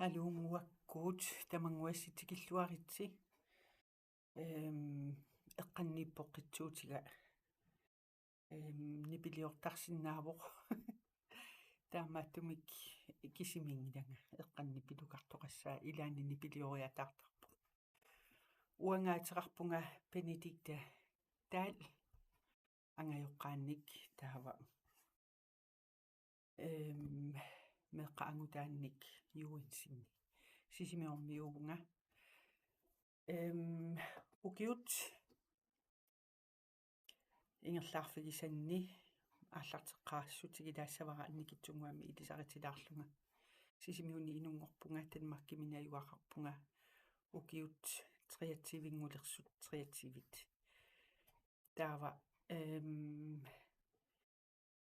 Алуумуаккуут тамангуасситикиллуаритси эққанниппоққитсуутига нипилиортарсинаавоқ таамааттумик кисимингилага эққаннипилукартоқассаа илаани нипилиориатаартарпу уангаатерарпунга Benedicta таал ангайоққаанник таава меққаангутаанник юуитсинни сисимиормиувнга укиут ингерлаарфигисанни ааллартеққаассутиги таассавара анникитсунгуами илисаритилаарлунга сисимиуни инунгорпунга танмаккиминаюақарпунга укиут триатсивингулерсут триатсивит таава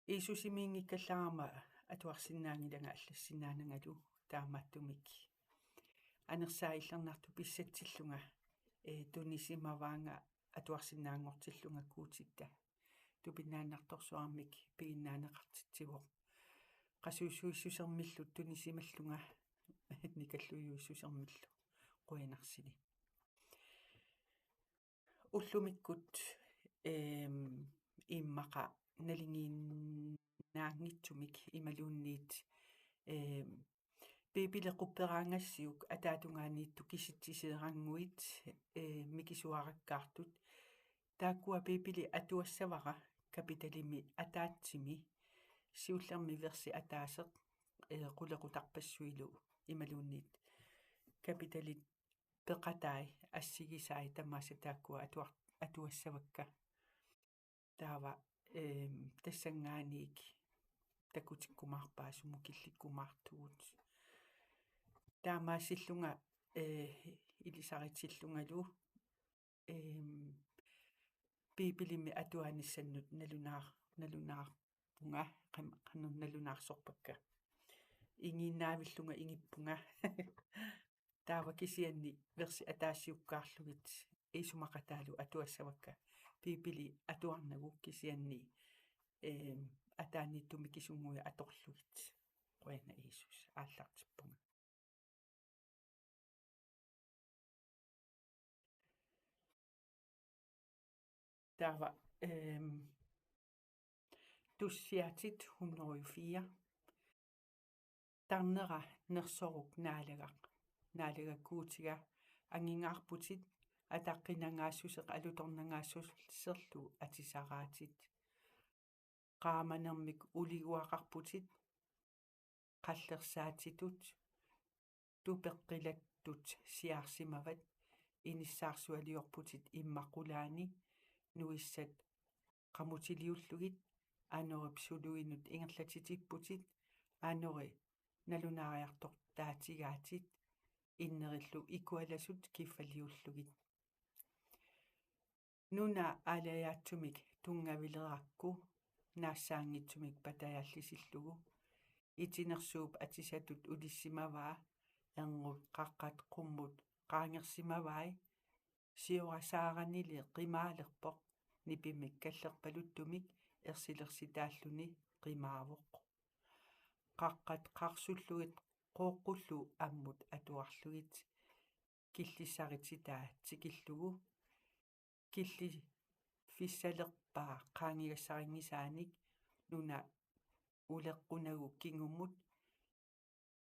исусимиингиккаллаарама атуарсинаангилага аллассинаанагалу таамааттумик анерсааиллернарту писсатсиллунга тунисимаваанга атуарсинаангортиллунга куутитта тупиннааннарторсуармик пигиннаанеқартитсивоқ қасуусуиссусермиллут тунисималлунга никаллуйуиссусермиллу қуянарсини уллумиккут иммақа налингиннаангитсумик ималуунниит пипилеқуппераангассиук атаатунгааниитту киситсисеерангуит микисуараккаартут тааккуа пипили атуассавара капиталими атаатсими сиуллерми верси атаасеқ қулеқутарпассуилу ималуунниит капиталит пеқатай ассигисаи тамааса тааккуа атуассавакка таава тассангааник такутиккумаарпаасуму килликкумаартугут таамаасиллунга илисаритсиллунгалу пипилими атуаниссаннут налунаарпунга қанерналунаарсорпакка ингиннаавиллунга ингиппунга таава кисианни верси атаассиуккаарлугит исумақатаалу атуассавакка пипили атуарнагу кисианни атааниттуми кисунгуя аторлугит қуяна иисус ааллартиппунга таава туссиатит 104 тарнера нерсорук наалагаккуутига ангингаарпутит атаққинангаассусеқ алуторнангаассусерлу атисараатит qaamanermik uliguaqarputit qallersaatitut tupeqqilattut siaarsimavat inissaarsualiorputit immaqulaani nuissat qamutiliullugit aanorip suluinut ingerlatitipputit aanori nalunaariartor taatigaatit innerillu ikualasut kiffaliullugit nuna alayaattumik tungavilerakku naasaangitsumik patajallisillugu itinersuup atisatut ulissimavaa erngut qaqqat qummut qaangersimavai siorasaaranili qimaalerpoq nipimik kallerpaluttumik ersilersitaalluni qimaavoq qaqqat qarsullugit qooqqullu ammut atuarlugit killissarititaa tikillugu killi fissalerpaa qaangigassarinngisaanik nuna uleqqunagu kingummut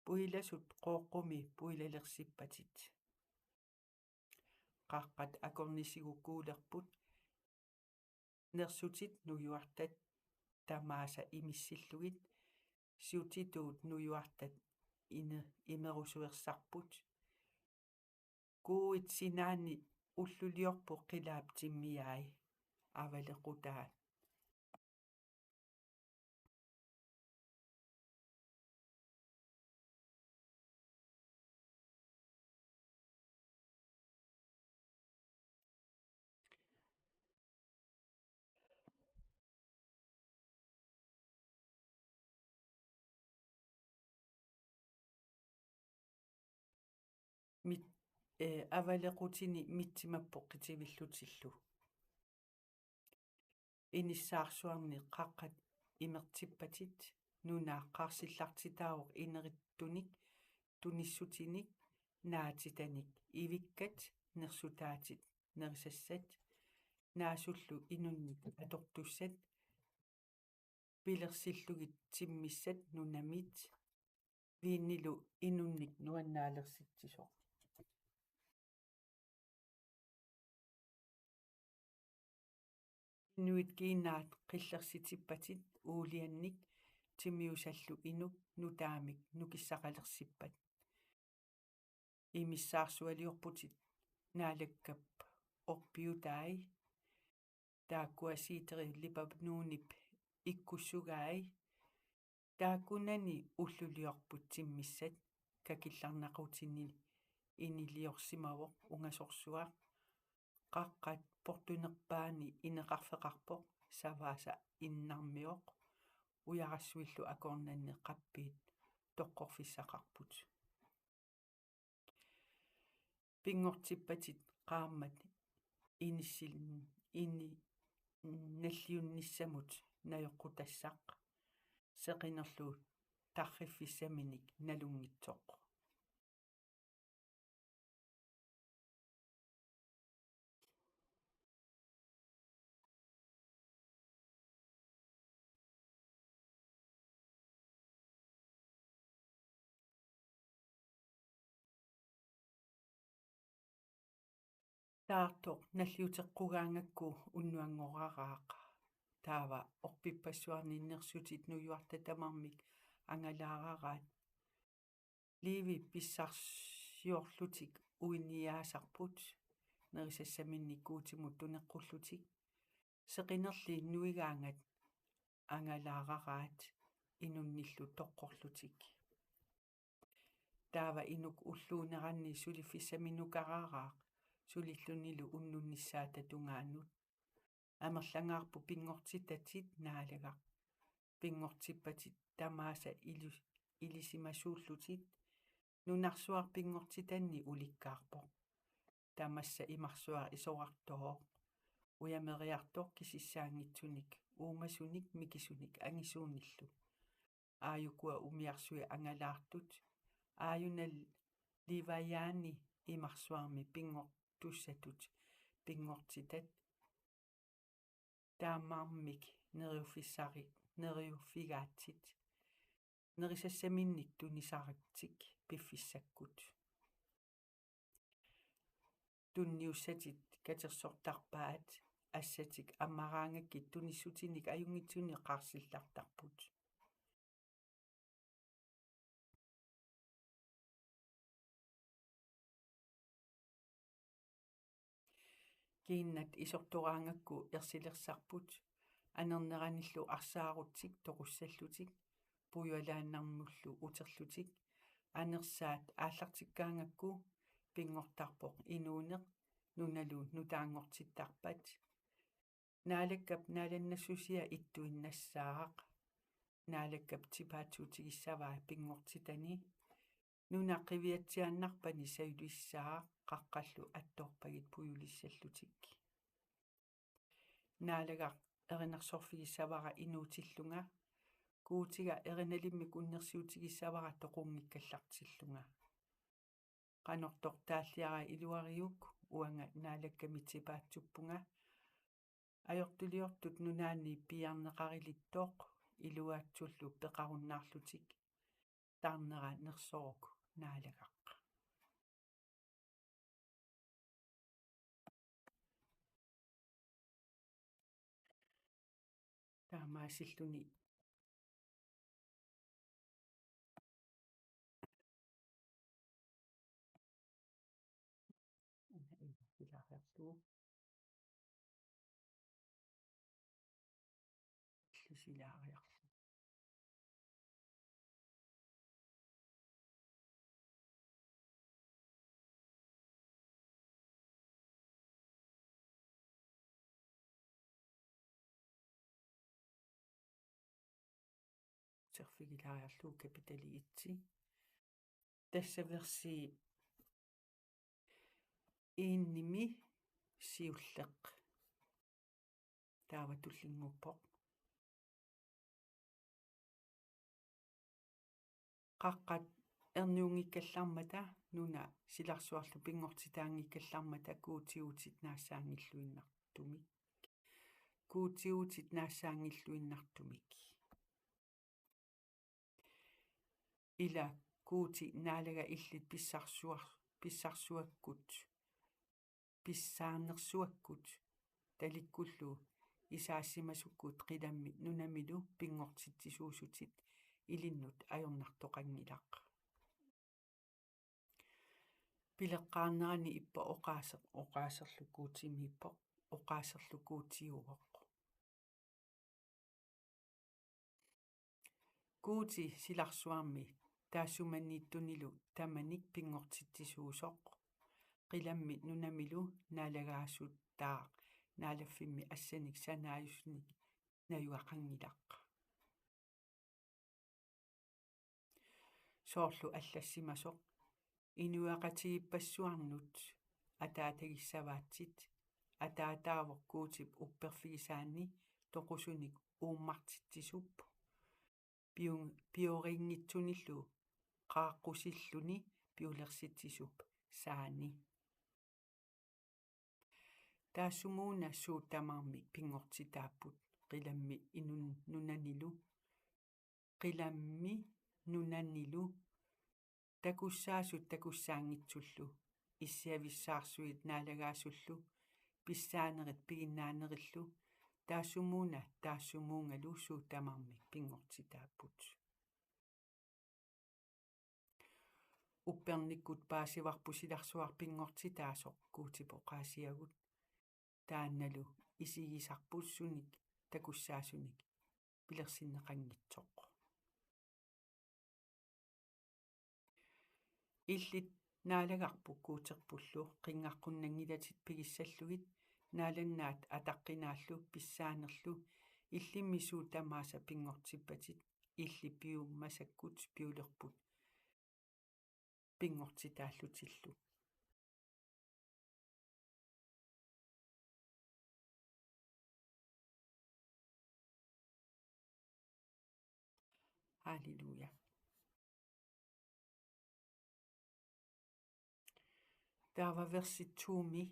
puilasut qooqqumi puilalersippatit qaqqat akornisigukkuulerput nersutit nuyuartat tamaasa imissillugit siutituut nuyuartat imerusuersarput kuuit sinaani ulluliorpu qilaaptimmiai avalequtaat mit avalequtini mitsimappoqqitivillutillu inissаарsuarni qaqqat imertippatit nunaaqqaarsillartitaawoq inerittunik tunissutinik naatitanik ivikkat nersutaatit nerisassat naasullu inunnik atortussat pilersillugit timmissat nunamit viinnilu inunnik nuannaalersitsisoq inuit kiinnaat qillersitippatit uuliannik timiusallu inuk nutaamik nukissaqalerсиппат имиссаарсуалиорпутит наалаккап орпиутаи тааккуасиитери липапнуунип иккуссугаи тааккунани уллулиорпут тиммиссат какилларнақутини инилиорсимавоқ унгасорсуақ qaqqat portunerpaani ineqarfeqarpoq savaasa innarmiоq ujarassuillu akornanne qappiit toqqorfissaqarput pingortippatit qaammat inissillin inni nalliunnissamut najoqqutassaq seqinerlu tarriffissaminik nalungitsoq taartoq nalliuteqqugaangakku unnuanngoraraaq taava orpippassuarninnersutit nujuartatamarmik angalaararaat liivi pissarsiorlutik uiniaasarput nerisassaminnikkuutimut tuneqqullutik seqinerli nuigaangat angalaararaat inunnillu toqqorlutik taava inuk ulluuneranni sulifissaminukaraaraaq sulillunilu unnunnissaatatungaannut amerlangaarpu pingortitatit naalegaq pingortippatit tamaasa ilisimasuullutit nunarsuar pingortitanni ulikkaarpoq tamassa imarsuar isoqartoroq uyameriartoq kisissaangitsunik uumasunik mikisunik angisuunillu aayukua umiarsui angalaartut aayunal livayaani imarsuarmi pingortussatut pingortitat taammaarmik neriuffigaatsit nerisassaminnik tunisariktik piffissakkut tunniussatit katersortarpaat assatik ammaraangakkit tunissutinik ajungitsuni qaarsillartarput kiinnat isortoraangakku ersilersarput anerneranillu arsaarutsik toqussallutik puyualaannarnullu uterlutik anersaat aallartikkaangakku pingortarpoq inuuneq nunalu nutaangortittarpat naalakkap naalannassusia ittuinnassaaq naalakkap tipaatsuutigissavaa pingortitani nunaqiviatsiaannarpani sayulissaaq qaqqallu attorpagit puyulissallutik naalagaq erinarsorfigissavara inuutillunga kuutiga erinalimmik unnersiutigissavara toqunngikkallartillunga qanortoq taalliara iluariuk uanga naalakkami tipaatsuppunga ajortuliortut nunaanni piarneqarilittoq iluaatsullu peqarunnaarlutik taarnera nersoruk naalagaq taamaasilluni ilaaqiarlugu illusilaariarlu serfigilaariarlugu kapitaliitsi tassaversi iinnimi siulleq taava tullinguppoq qaqqat ernuungikkallarmata nuna silarsuarlu pingortitaangikkallarmata kuutiutit naassaangilluinnartumik kuutiutit naassaangilluinnartumik ila kuuti naalaga illit pissarsuakkut pissaanersuakkut talikkullu isaassimasukkuut qilammi nunamilu pingortitsisuusutit ilinnut ajornartoqangilaq pileqqaarnerani ippa oqaaserlu kuutimippo oqaaserlu kuutiuoq kuuti silarsuarmi taassumaniittunilu tamanik pingortitsisuusoq qilammi nunamilu naalagaasuttaa naalaffimmi assanik sanaayusnik nayuaqangilaq soorlu allassimasoq inuaqatigipassuarnut ataatagissavaatsit ataataavoq kuutip upperfigisaanni toqusunik uummartitsisuppu pioriingitsunillu qaaqqusilluni piulersitsisup saani taassumuuna suutamarmi pingortitaapput qilammi nunanilu takussaasut takussaangitsullu issiavissaarsuit naalagaasullu pissaanerit piginnaanerillu taassumuuna taassumuungalu suutamarmi pingortitaapput uppernikkut paasivarpusilarsuar pingortitaasoq kuutipoqaasiagut taannalu isigisarpussunik takussaasunik pilersinneqanngitsoq illit naalagarpu kuuterpullu qingaqqunangilatit pigissallugit naalannaat ataqqinaallu pissaanerlu illimmi suutamaasa pingortippatit illi piummasakkut piulerput pingortitaallutillu halleluja taava versittuumi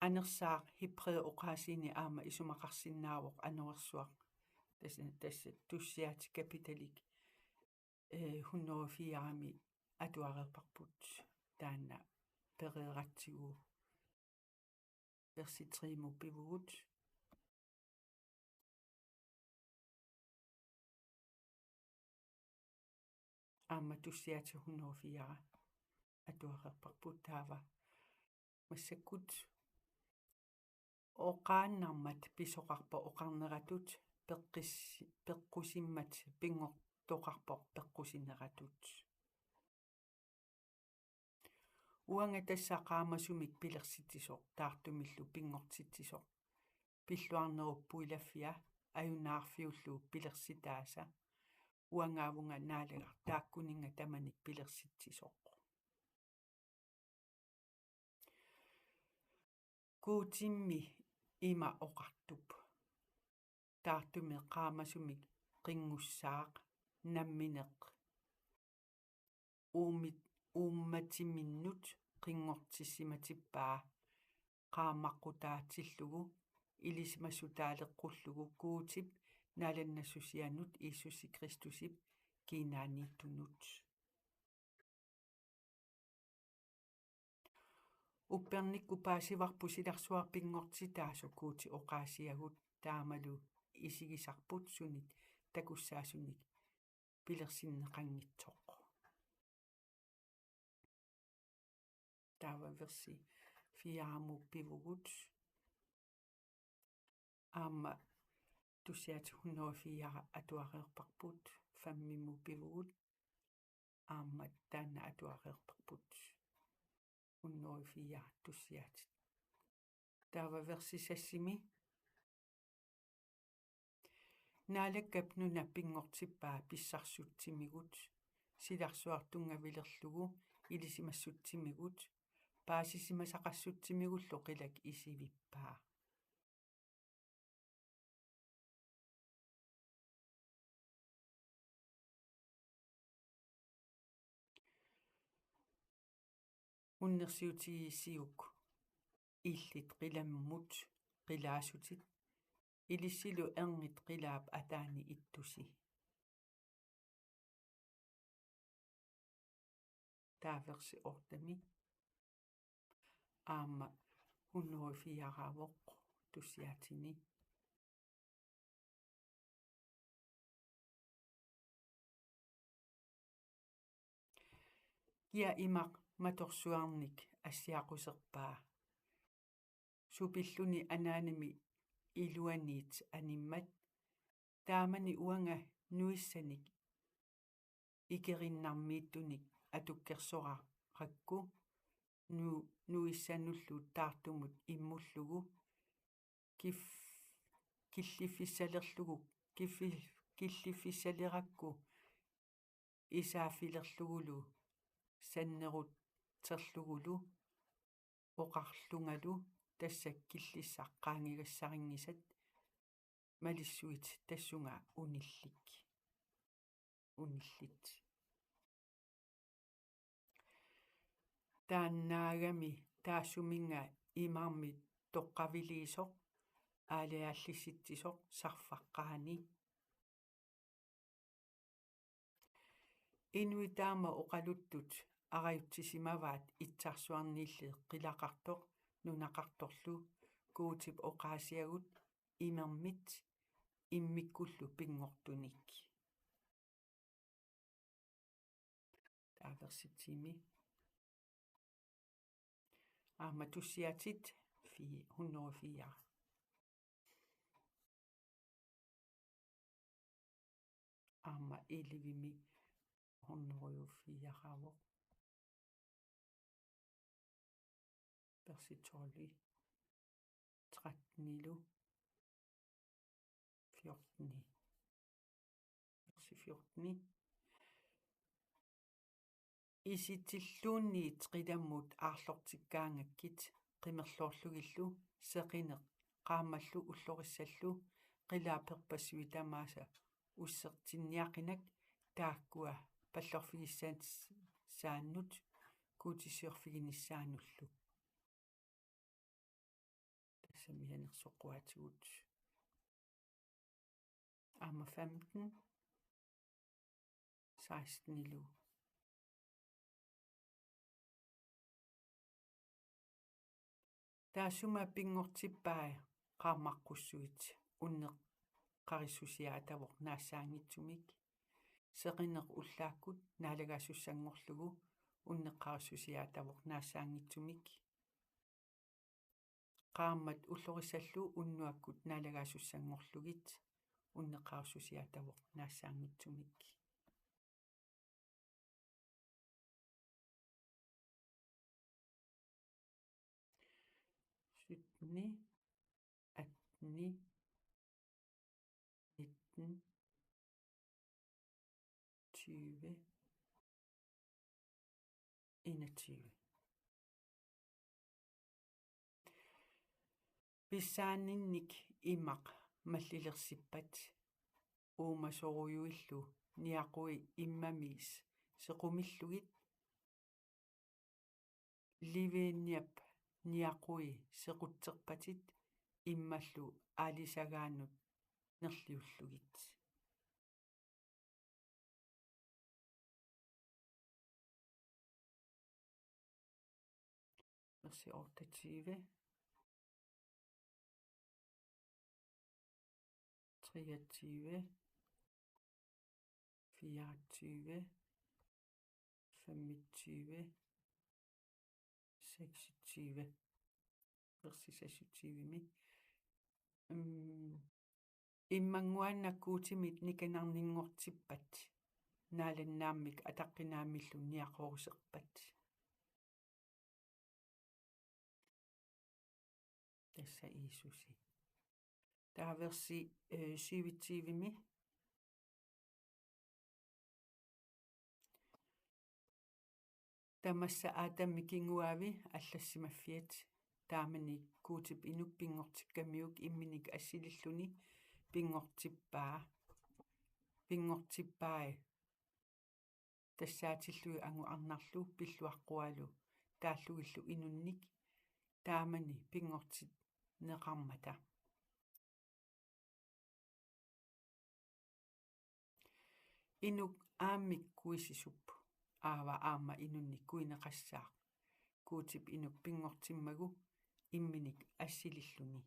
anersaaq Hebræer oqaasiini aama isumaqarsinnaavoq anersuaq tassa tussiaati kapitalik 104-ami atuarerparput taanna pereeratsigu versitriimu pivugut aama tussiaati 104 atuarerparput taava massakkut oqaannarmat pisoqarpo oqarneratut peqqusimmat pingortoqarpoq peqqusineratut uanga tassaqaamasumik pilersitisoq taartumillu pingortitsisoq pilluarneruppuilaffia ajunaarfiullu pilersitaasa uangaavunga naalagar taakkuninga tamanik pilersitisoq kuutimmi ima oqartup taartumi qaamasumik qingussaaq nammineq uummatiminnut qingortissimatippaa qaamaqqutaatillugu ilisimassutaaleqqullugu kuutip naalannassusianut Iisussi Kristusip kiinaaniittunut uppernikku paasivarpusilarsuar pingortitaaso kuuti oqaasiagut taamalu isigisarput sunit takussaasunik pilersinneqanngitsoq taava versi 4 pivugut aama tussiaati 104 atuareerparput 5 pivugut aama taanna atuareerparput 104 tussiaati taava versi 6 naalakkap nuna pingortippaa pissarsutsimigut silarsuartungavilerlugu ilisimassutsimigut paasisimasaqassutsimigullu qilak isivippaa unnersiutigissiuk illit qilammut qilaasutit ilissilu erngit qilaap ataani ittusi taaversi ortami aamma 104 tussiaatini kia imaq matorsuarnik assiaquserpaa supilluni anaanimi iluaniit animmat taamani uanga nuissanik ikerinnarmiittunik atukkersoraqakku nuissanullu taartumut immullugu killifissalerlugu isaaffilerlugulu sannerut terlugulu oqarlungalu tassak killissaqqaangigassarinngisat malissuit tassunga unillit taannaagami taassuminga imarmi toqqaviliisoq aaliaallissittisoq sarfaqqaani inuitaama oqaluttut arayuttisimavaat itsarsuarniilleq qilaqartoq nunaqartorlu kuutip oqaasiagut imermit immikkullu pingortunik taaversitimi aamma tussiatit 104 aamma ilivimi 104 persitolli 13 14 versi 14 isitsilluunniit qilammut aarlortikkaangakkit qimerloorlugillu seqineq qaammallu ullorisallu qilaaperpassui tamaasa ussertinniaqinak taakkua pallorfigissaat saannut kuutissiorfiginissaanullu tassamianersoqquatigut aamma 15 16 ilu taassuma pingortippaa qaarmaqqussuit unneq qarissusiaatavoq naassaangitsumik seqineq ullaakkut naalagaassussangorlugu unneqqarissusiaatavoq naassaangitsumik qaammat ullorisallu unnuakkut naalagaassussangorlugit unneqqarissusiaatavoq naassaangitsumik 17 18 19 20 21 Pissaaninnik imaq mallilersippat uumasoruyuillu niaqui immamis sequmillugit liviinniap niaqui sequtserpatit immallu aalisagaanut nerliullugit versi 28 23 24 25 26 versi 26 immanguannakkuutimit nikanarninngortippat naalannaamik ataqqinaamillu niaqoriserpat tassa iissusi taaversi 27 tamassa aatami kinguavi аллассимаффиат таамани куутип инуппингортиккамиук имминик ассилиллуни пингортиппаа тассаатиллуи ангу арнарлу пиллуаққуалу тааллугиллу инунник таамани пингортит неқармата инук ааммик куисисуппу аава аама инунник куинеқассаа куутип инук пингортиммагу имминик ассилиллуни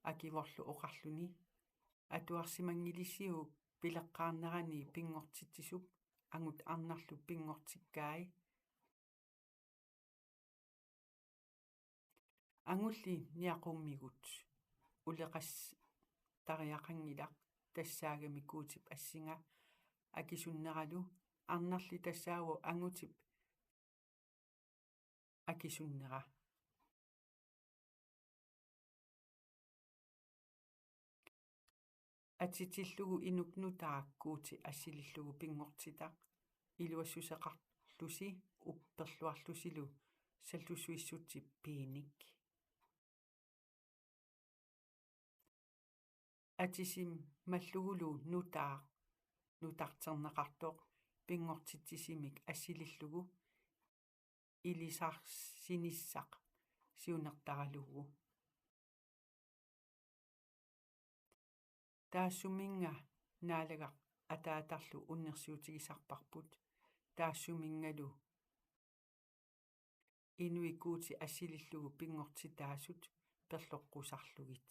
акиворлу оқарлуни атуарсимангилиссиук пилеққарнерани пингортитсисуп ангут арнарлу пингортиккаи ангулли ниақуммигут улеқас тариақангилақ тассаагами куутип ассинга акисуннералу арнарли тассааво ангутип акисуннера атитиллугу инукнутааккуути ассилиллугу пингортитақ илуассусеқарлуси упперлуарлусилу саллусуиссутсип пииник атисим маллугулу нутартернеқартоқ пингортитсисимик ассилиллугу илисарсиниссақ сиунертаралугу таассуминга наалагақ атаатарлу уннерсуутигисарпарпут таассумингалу инуикуути ассилиллугу пингортитаасут перлоққусарлугит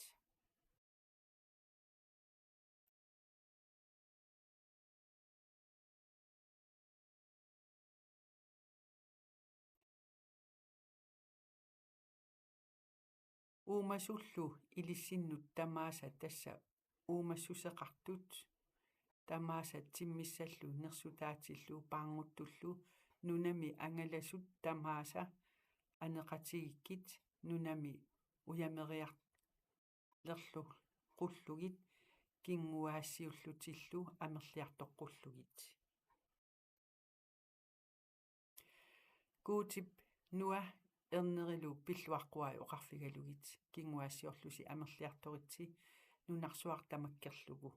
уумасуллу илиссиннут тамааса тасса уумассусеқартут тамааса тиммиссаллу нерсутаатиллу паангуттуллу нунами ангаласут тамааса анеқатигиккит нунами уямериарлерлу қуллугит кингуаассиуллутиллу амерлиартоққуллугит куутип нуа эрнерилу пиллуаққуай оқарфигалугит кингуаассиорлуси амерлиарторитси нунарсуартамаккерлугу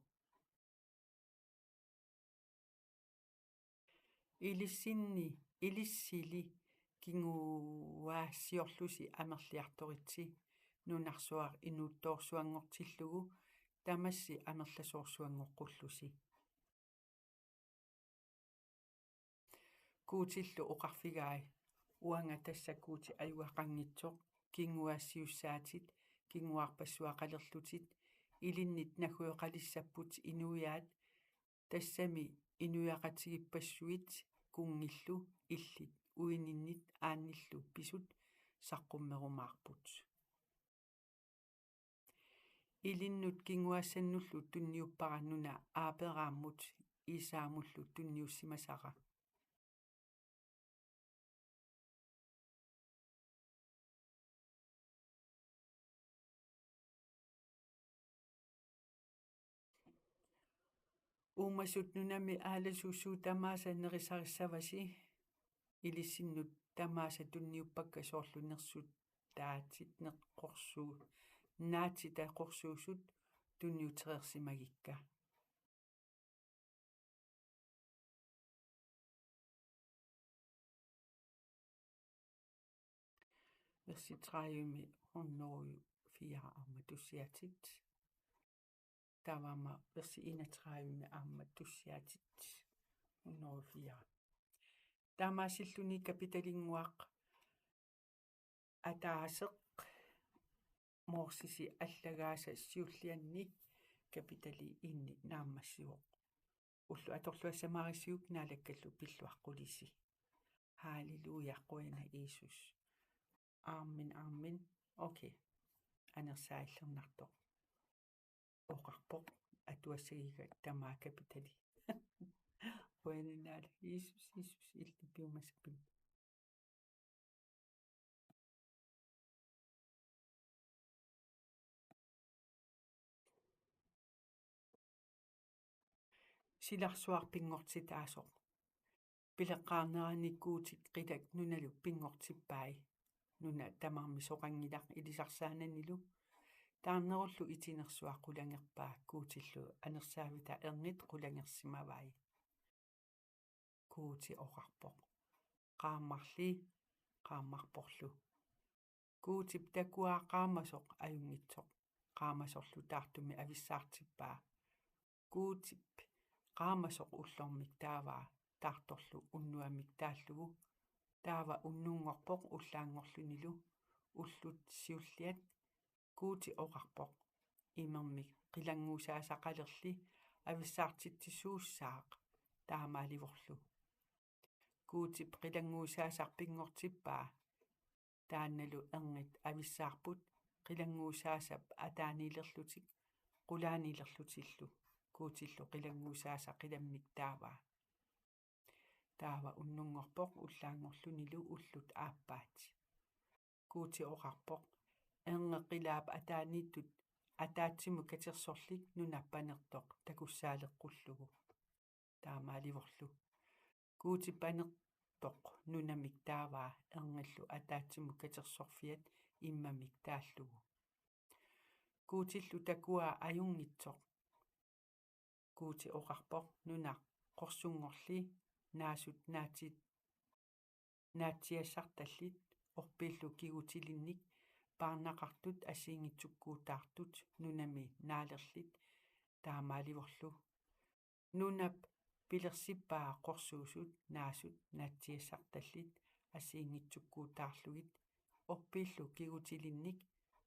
илиссили кингуаассиорлуси амерлиарторитси нунарсуар инуутторсуангортиллугу тамасси амерласоорсуангоққуллуси куутиллу оқарфигаи уанга тассакуути аюақангитсоқ кингуаассиуссаатит кингуарпассуақалерлутит илиннит нагуеқалиссаппут инуяат тассами инуяқатигиппассуит кунгиллу иллит уининнит аанниллу писут саққуммерумаарпут илиннут кингуассаннуллу тунниуппараннуна ааперааммут исаамуллу тунниуссимасара уумасут нунами ааласууссуу тамааса нерисарissavasi илиссиннут тамааса тунниуппакка соорлунерсут таатит неққорсуу наатита қорсуусут тунниутерерсимагикка верси 30 104 арма туссиатит тавама верси 31 арма туссиатит 104 тамаасиллуни капиталингуақ атаасеқ моорсиси аллагааса сиуллианни капитали инни нааммассуоқ уллу аторлуассамаарисиук наалаккаллу пиллуаққулиси халилуя қуина иисус aamen окей анерсааллернартоқ оқарпоқ атуассагига тамаа капитали қуинанаала иисус иллипиумасаппин силарсуар пингортитаасоқ пилеққарнераниккуутик қилак нуналу пингортиппаи нуна тамарми соқангилақ илисарсаананилу таарнеруллу итинерсуа қулангерпаа куутиллу анерсаавита эрнит қулангерсимавай куути оқарпоқ qaammarli qaammarporlu kuutip takua qaamasoq ajungitsoq qaamasorlu taartumi avissaartippaa kuutip qaamasoq ullormik taavaa taartorlu unnuamik taallugu taava unnungorpoq ullaangorlunilu ullut siulliat kuuti oqarpoq imermik qilanguusaasaqalerli avissaartittissuussaaq taamaalivorlu kuutip qilanguusaasarpingortippaa taannalu erngit avissaarput qilanguusaasap ataaniilerlutik qulaaniilerlutillu kuutillu qilanguusaasa qilammik taavaa unnungorpoq ullaangorlunilu ullut aappaat kuuti oqarpoq erngeqilaap ataaniittut ataatsimu katersorlik nunappanertoq takussaaleqqullugu taamaalivorlu kuuti panertoq nunamik taavaa erngillu ataatsimu katersorfiat immamik taallugu kuutillu takua ajungitsoq kuuti oqarpoq nunaq qorsunngorli naasut naatsiassartallit orpiillu kigutilinnik paarnaqartut asiingitsukkuutaartut nunami naalerlit taamaalivorlu nunap pilersippaa qorsuusut naasut naatsiassartallit asiingitsukkuutaarlugit orpiillu kigutilinnik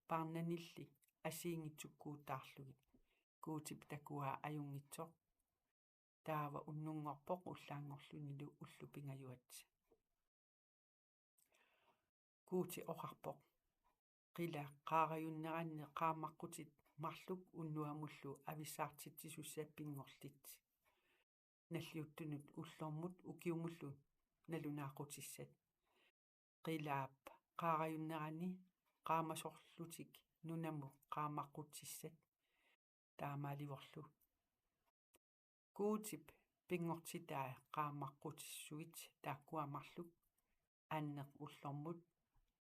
paarnanillik asiingitsukkuutaarlugit kuutip takua ajungitsoq taava unnungorpoq ullaangorlunilu ullupingajuat kuuti oqarpoq qila qaarajunneranni qaammarqutit marluk unnuamullu avissaartittisussapingorlit nalliuttunut ullormut ukiumullu nalunaaqutissat qilaap qaarajunnerani qaamasorlutik nunamu qaammaqqutissat taamaalivorlu kuutip pingortitaa qaammaqqutissugit taakkuamarluk aanneq ullormut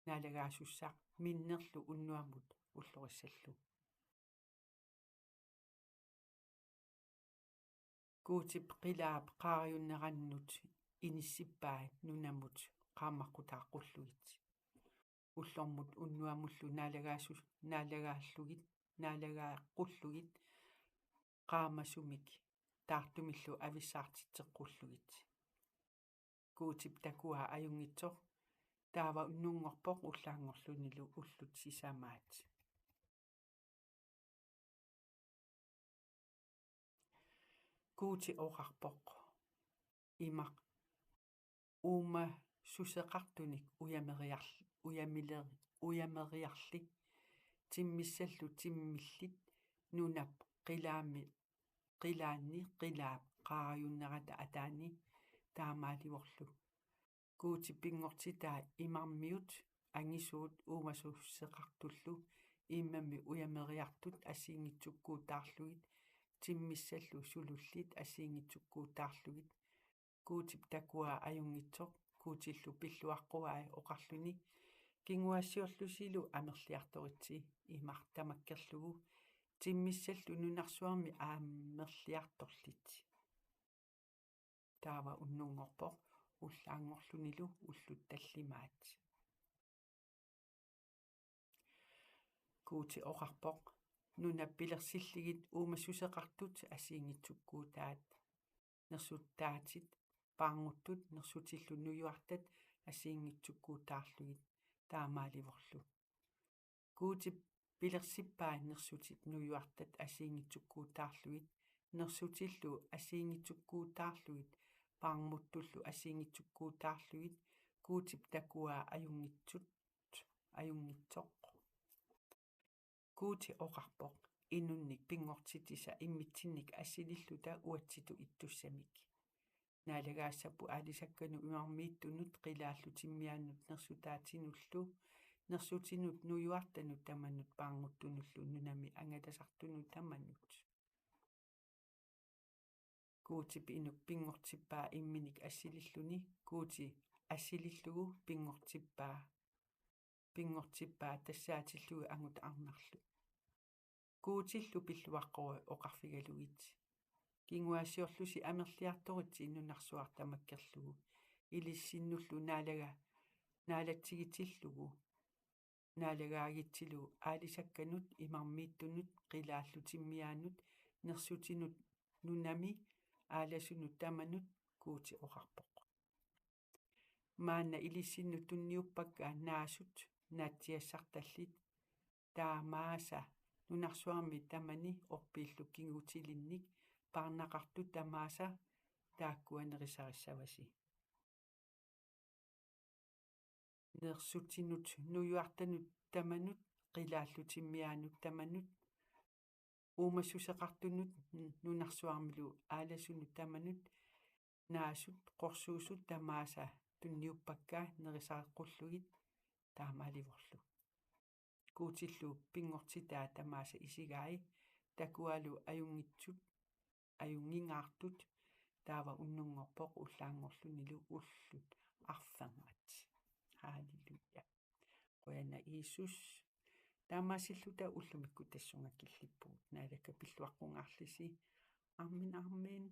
naalagaasussaq minnerlu unnuamut ullorissallu kuutip qilaap qaarajunnerannut inissippaa nunamut qaammaqqutaaqqulluit ullormut unnuamullu naalagaaqullugit qaamasumik taartumillu avissaartitteqqullegit kuutip takua ajungitsoq taava unnungorpoq ullaangorlunilu ullut sisamaat kuuti oqarpoq imaq uuma suseqartunik uyameriarli timmissallu timmillit nunap qilaanni qilaap qaarajunnerata ataani taamaalivorlu kuuti pingortitaa imarmiut angisuut uumasusseqartullu iimmami uyameriartut asiingitsukkuutaarlugit timmissallu sulullit asiingitsukkuutaarlugit kuutip takua ajungitsoq kuutillu pilluaqquai oqarluni kinguassiorlusilu amerliartoritsi imartamakkerlugu timmissallu nunarsuarmi aamerliartorlit taava unnungorpoq ullaangorlunilu ullut tallimaat kuuti oqarpoq nunappilersilligit uumassuseqartut asiingitsukkuutaat nersuttaatit paanguttut nersutillu nuyuartat asiingitsukkuutaarlugit taamaalivorlu kuutip pilersippaa nersutit nuyuartat asiingitsukkuutaarlugit nersutillu asiingitsukkuutaarlugit paarmuttullu asiingitsukkuutaarlugit kuutip takua ajungitsoq kuuti oqarpoq inunnik pingortitisa immitsinnik assililluta uatsitu ittussamik naalagaassappu aalisakkanu imarmiittunut qilaallu timmiaannut nersutaatinullu nersutinut nuyuartanut tamannut paanguttunullu nunami angatasartunu tamannut kuutip inuk pingortippaa imminik assililluni kuuti assilillugu pingortippaa tassaatillugi angut arnarlu kuutillu pilluaqqua oqarfigalugit kinguassiorlusi amerliartoritsi nunarsuartamakkerlugu илиссиннуллу наалатсигитиллугу наалагаагитсилу аалисакканут имармииттунут qilaallutimmiaanut нерсутинут нунами ааласунут таманут куути оқарпоқ маанна илиссиннут тунниуппакка наасут наатсиассарталлит таамааса нунарсуарми тамани орпииллу кингутилинник парнақарту тамааса тааккуанерисариссаваси нерсутинут нуюартанут таманут qilaallutimmiaanut таманут уумассусеқартунут нунарсуармилу ааласунут таманут наасут қорсуусут тамааса тунниуппаккаа нерисааққуллугит таамааливорлу куутиллу пингортитаа тамааса исигаи такуалу аюнгитсут аюнгингаартут таава уннунгорпоқ уллаангорлунилу уллут арфангат халилуя қуяна иисус таамаасиллута уллумикку тассунгаккиллиппугут наалакка пиллуаққунгаарлиси армин